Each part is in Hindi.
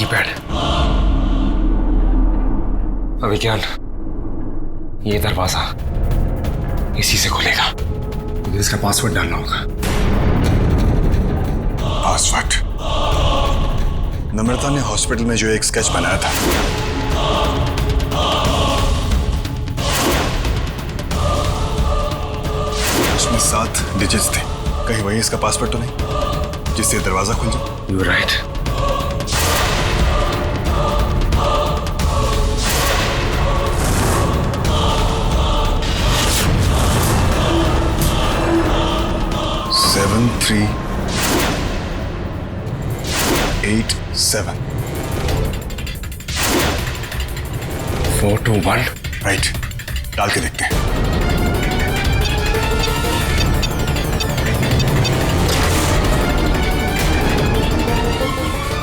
कीपैड। अभिज्ञान, ये दरवाजा इसी से खुलेगा, लेकिन इसका पासवर्ड डालना होगा। पासवर्ड? नम्रता ने हॉस्पिटल में जो एक स्केच बनाया था, उसमें 7 डिजिट्स थे। कहीं वही इसका पासवर्ड तो नहीं जिससे दरवाजा खुल जाए? You right. सेवन 3 8 7 4 2 1। राइट, डाल के देखते हैं।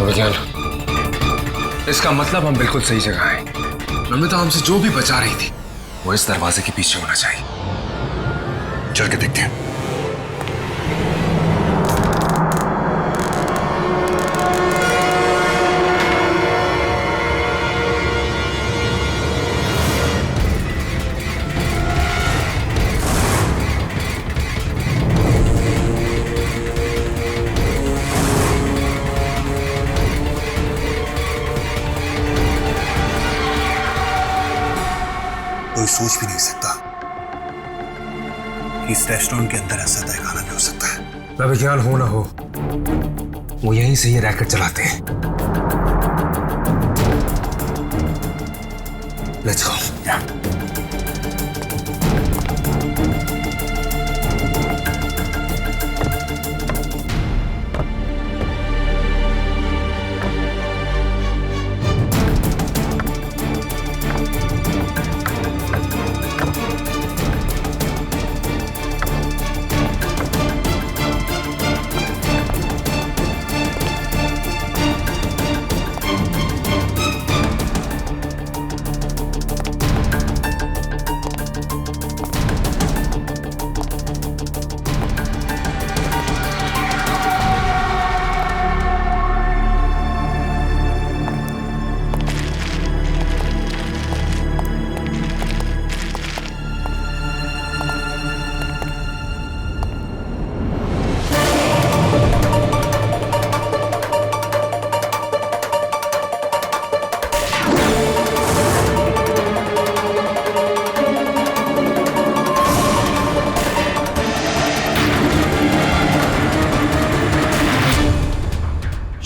अभिज्ञान, इसका मतलब हम बिल्कुल सही जगह हैं। नम्रता हमसे जो भी बचा रही थी वो इस दरवाजे के पीछे होना चाहिए। चल के देखते हैं। कोई सोच भी नहीं सकता कि इस रेस्टोरेंट के अंदर ऐसा तहखाना भी हो सकता है। अभिज्ञान हो ना हो, वो यहीं से ये रैकेट चलाते हैं। Let's go.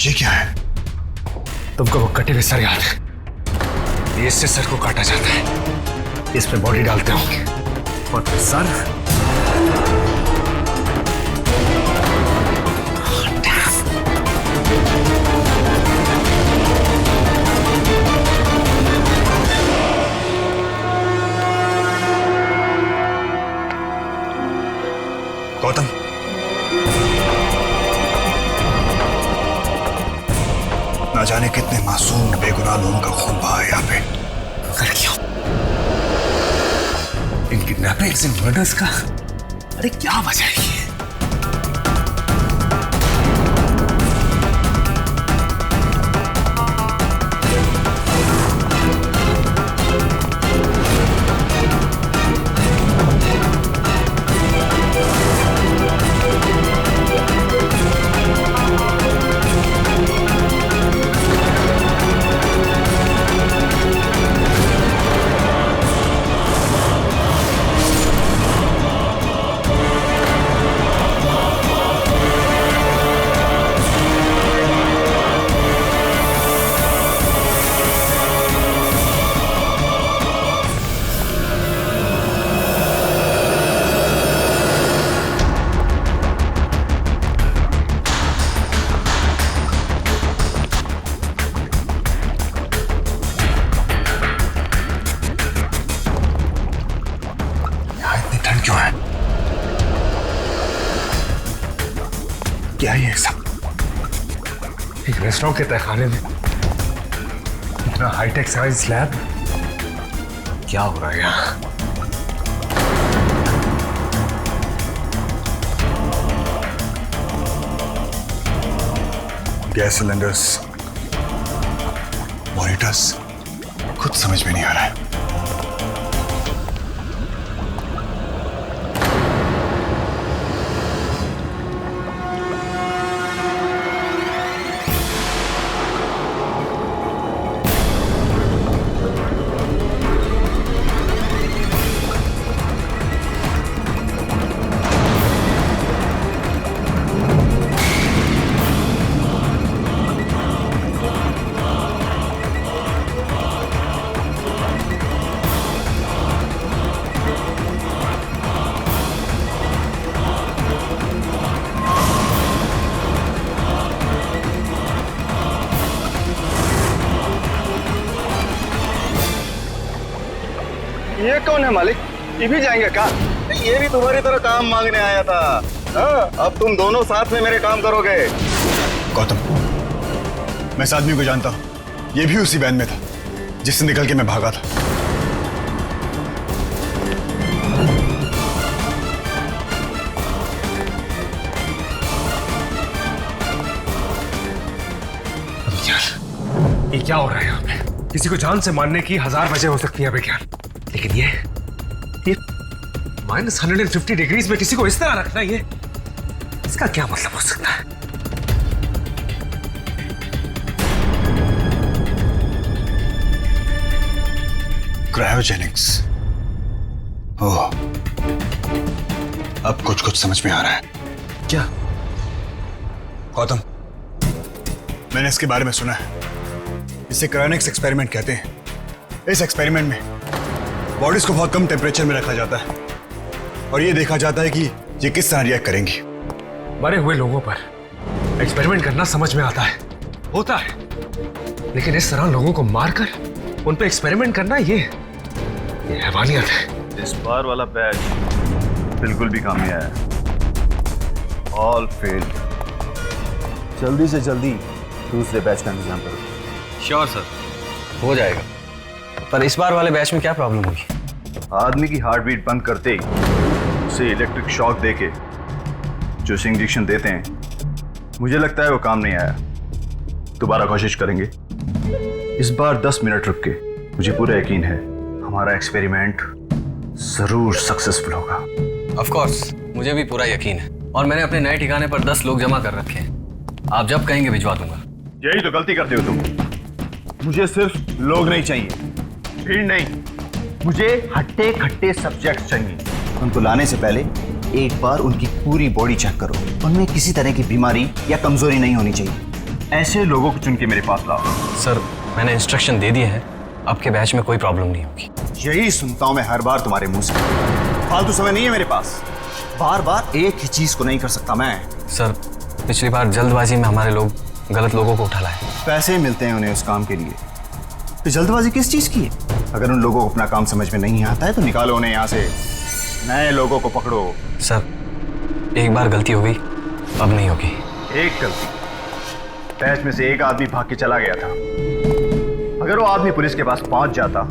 ये क्या है? तुमको वो कटे हुए सर याद है? इससे सर को काटा जाता है, इसमें बॉडी डालते होंगे और फिर सर। गौतम, ना जाने कितने मासूम बेगुनाह लोगों का खून बहा है यहाँ पे। कर क्यों? इन किडनैपिंग्स एंड मर्डर्स का अरे क्या वजह है ये? क्यों है? क्या ये सब? एक रेस्टोरेंट के तहखाने में इतना हाईटेक साइंस लैब, क्या हो रहा है यहाँ? गैस सिलेंडर्स मॉनिटर्स खुद समझ में नहीं आ रहा है। ये कौन है मालिक? ये भी जाएंगे क्या? ये भी तुम्हारी तरह काम मांगने आया था। हाँ, अब तुम दोनों साथ में मेरे काम करोगे। गौतम, मैं इस आदमी को जानता हूँ। ये भी उसी वैन में था जिससे निकल के मैं भागा था। ये क्या हो रहा है यहाँ पे? किसी को जान से मारने की 1000 वजह हो सकती है विज्ञान, लेकिन ये -150 डिग्रीज में किसी को इस तरह रखना, ये इसका क्या मतलब हो सकता है? क्रायोजेनिक्स। ओह, अब कुछ कुछ समझ में आ रहा है। क्या? गौतम, मैंने इसके बारे में सुना है। इसे क्रायोनिक्स एक्सपेरिमेंट कहते हैं। इस एक्सपेरिमेंट में बॉडीज को बहुत कम टेम्परेचर में रखा जाता है और ये देखा जाता है कि ये किस तरह रिएक्ट करेंगी। मरे हुए लोगों पर एक्सपेरिमेंट करना समझ में आता है, होता है, लेकिन इस तरह लोगों को मारकर उन पे एक्सपेरिमेंट करना, ये हैवानियत है। इस बार वाला बैच बिल्कुल भी काम नहीं आया। All failed. जल्दी से जल्दी दूसरे बैच का इंतजाम करो। श्योर सर, हो जाएगा। पर इस बार वाले बैच में क्या प्रॉब्लम होगी? आदमी की हार्ट बीट बंद करते ही उसे इलेक्ट्रिक शॉक देके जो इंजेक्शन देते हैं, मुझे लगता है वो काम नहीं आया। दोबारा कोशिश करेंगे। इस बार 10 मिनट रुक के, मुझे पूरा यकीन है हमारा एक्सपेरिमेंट जरूर सक्सेसफुल होगा। ऑफ कोर्स, मुझे भी पूरा यकीन है और मैंने अपने नए ठिकाने पर 10 लोग जमा कर रखे हैं। आप जब कहेंगे भिजवा दूंगा। यही तो गलती करते हो तुम। मुझे सिर्फ लोग नहीं चाहिए, भीड़ नहीं, मुझे हट्टे खट्टे सब्जेक्ट चाहिए। उनको लाने से पहले एक बार उनकी पूरी बॉडी चेक करो। उनमें किसी तरह की बीमारी या कमजोरी नहीं होनी चाहिए। ऐसे लोगों को चुन के मेरे पास लाओ। सर, मैंने इंस्ट्रक्शन दे दिए हैं, आपके बैच में कोई प्रॉब्लम नहीं होगी। यही सुनता हूं मैं हर बार तुम्हारे मुंह से। फालतू समय नहीं है मेरे पास। बार बार एक ही चीज को नहीं कर सकता मैं। सर, पिछली बार जल्दबाजी में हमारे लोग गलत लोगों को उठा लाए। पैसे मिलते हैं उन्हें उस काम के लिए, तो जल्दबाजी किस चीज की है? अगर उन लोगों को अपना काम समझ में नहीं आता है तो निकालो उन्हें यहाँ से। नए लोगों को पकड़ो। सर, एक बार गलती हो गई, अब नहीं होगी। एक गलती, बैच में से एक आदमी भाग के चला गया था। अगर वो आदमी पुलिस के पास पहुंच जाता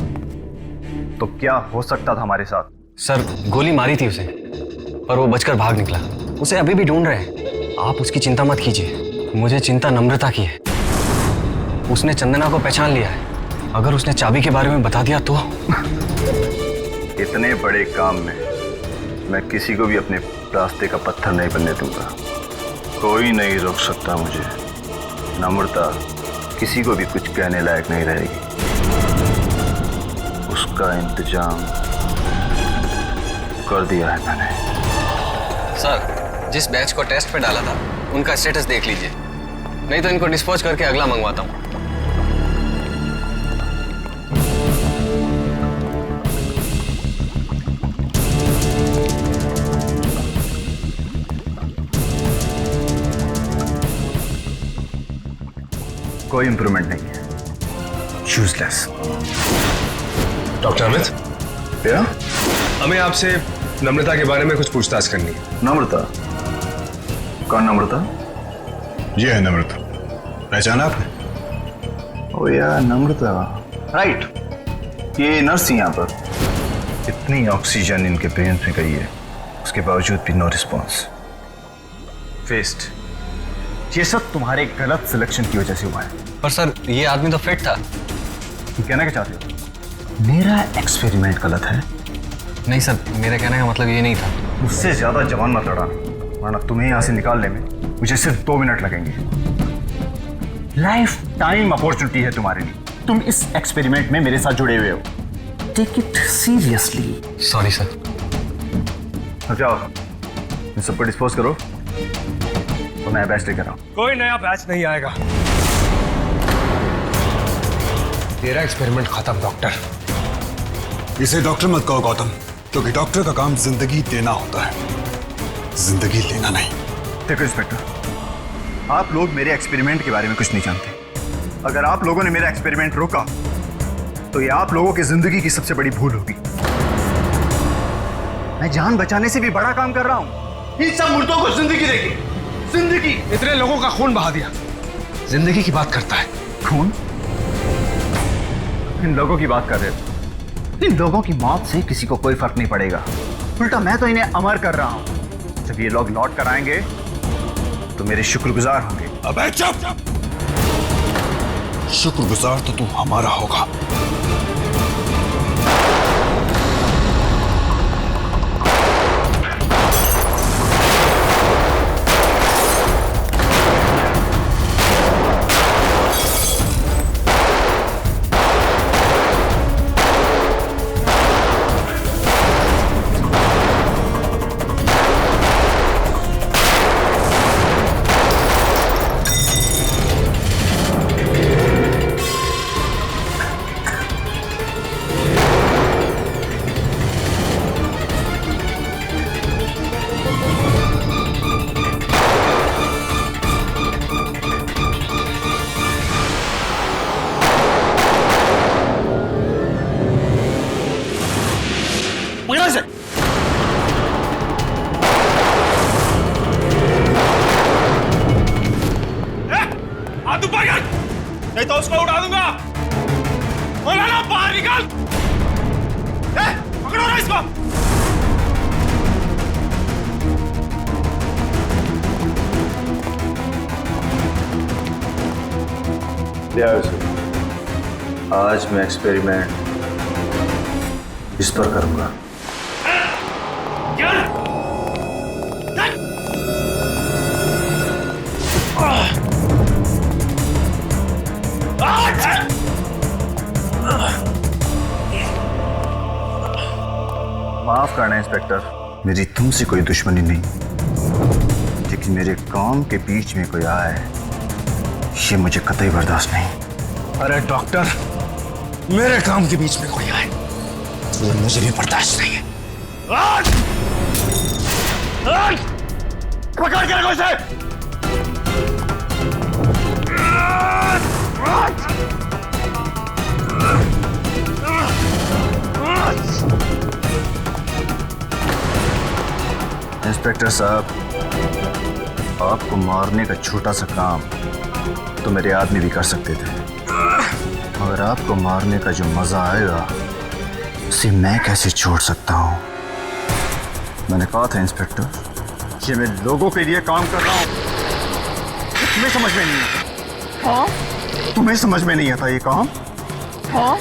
तो क्या हो सकता था हमारे साथ? सर, गोली मारी थी उसे, पर वो बचकर भाग निकला। उसे अभी भी ढूंढ रहे हैं। आप उसकी चिंता मत कीजिए, मुझे चिंता नम्रता की है। उसने चंदना को पहचान लिया है। अगर उसने चाबी के बारे में बता दिया तो इतने बड़े काम में मैं किसी को भी अपने रास्ते का पत्थर नहीं बनने दूंगा। कोई नहीं रोक सकता मुझे। नम्रता किसी को भी कुछ कहने लायक नहीं रहेगी। उसका इंतजाम कर दिया है मैंने। सर, जिस बैच को टेस्ट पे डाला था उनका स्टेटस देख लीजिए, नहीं तो इनको डिस्पोज करके अगला मंगवाता हूँ। कोई इंप्रूवमेंट नहीं है, यूजलेस। डॉक्टर अमित, क्या? हमें आपसे नम्रता के बारे में कुछ पूछताछ करनी है। नम्रता? कौन नम्रता? ये है नम्रता, पहचाना आपने? ओ यार, नम्रता, राइट। ये नर्स थी यहाँ पर। इतनी ऑक्सीजन इनके ब्रेन में गई है, उसके बावजूद भी नो रिस्पॉन्स। वेस्ट। ये सब तुम्हारे गलत सिलेक्शन की वजह से हुआ है। पर सर, ये आदमी तो फिट था। तुम कहना क्या चाहते हो? मेरा एक्सपेरिमेंट गलत है? नहीं सर, मेरे कहने का मतलब ये नहीं था। मुझसे ज्यादा जवान मत लड़ा, वरना तुम्हें यहाँ से निकालने में मुझे सिर्फ 2 मिनट लगेंगे। लाइफ टाइम अपॉर्चुनिटी है तुम्हारे लिए, तुम इस एक्सपेरिमेंट में मेरे साथ जुड़े हुए हो। Take it seriously. Sorry sir. अब जाओ, इन सबको डिस्पोज करो तो नया बैच लेकर आओ। कोई नया बैच नहीं आएगा। तेरा एक्सपेरिमेंट खत्म डॉक्टर। इसे डॉक्टर मत कहो गौतम, क्योंकि डॉक्टर का काम जिंदगी देना होता है, जिंदगी लेना नहीं। देखो इंस्पेक्टर, आप लोग मेरे एक्सपेरिमेंट के बारे में कुछ नहीं जानते। अगर आप लोगों ने मेरा एक्सपेरिमेंट रोका तो ये आप लोगों की जिंदगी की सबसे बड़ी भूल होगी। मैं जान बचाने से भी बड़ा काम कर रहा हूं। इन सब मुर्दों को जिंदगी देगी, जिंदगी। इतने लोगों का खून बहा दिया, जिंदगी की बात करता है। खून? इन लोगों की बात कर रहे हो? इन लोगों की मौत से किसी को कोई फर्क नहीं पड़ेगा, उल्टा मैं तो इन्हें अमर कर रहा हूं। जब ये लोग लौट कर आएंगे तो मेरे शुक्रगुजार होंगे। अबे चुप! शुक्रगुजार तो तू हमारा होगा। नहीं तो उसको उड़ा दूंगा। बोला ना, बाहर निकल। पकड़ो ना इसको। आज मैं एक्सपेरिमेंट इस पर करूंगा। माफ करना इंस्पेक्टर, मेरी तुमसे कोई दुश्मनी नहीं, लेकिन मेरे काम के बीच में कोई आए ये मुझे कतई बर्दाश्त नहीं। अरे डॉक्टर, मेरे काम के बीच में कोई आए तो मुझे भी बर्दाश्त नहीं है। पकड़ के रखो इसे। इंस्पेक्टर साहब, आपको मारने का छोटा सा काम तो मेरे आदमी भी कर सकते थे, मगर आपको मारने का जो मजा आएगा उसे मैं कैसे छोड़ सकता हूं? मैंने कहा था इंस्पेक्टर, कि मैं लोगों के लिए काम कर रहा हूं। तुम्हें समझ में नहीं आता? हाँ? तुम्हें समझ में नहीं आता ये काम? हाँ?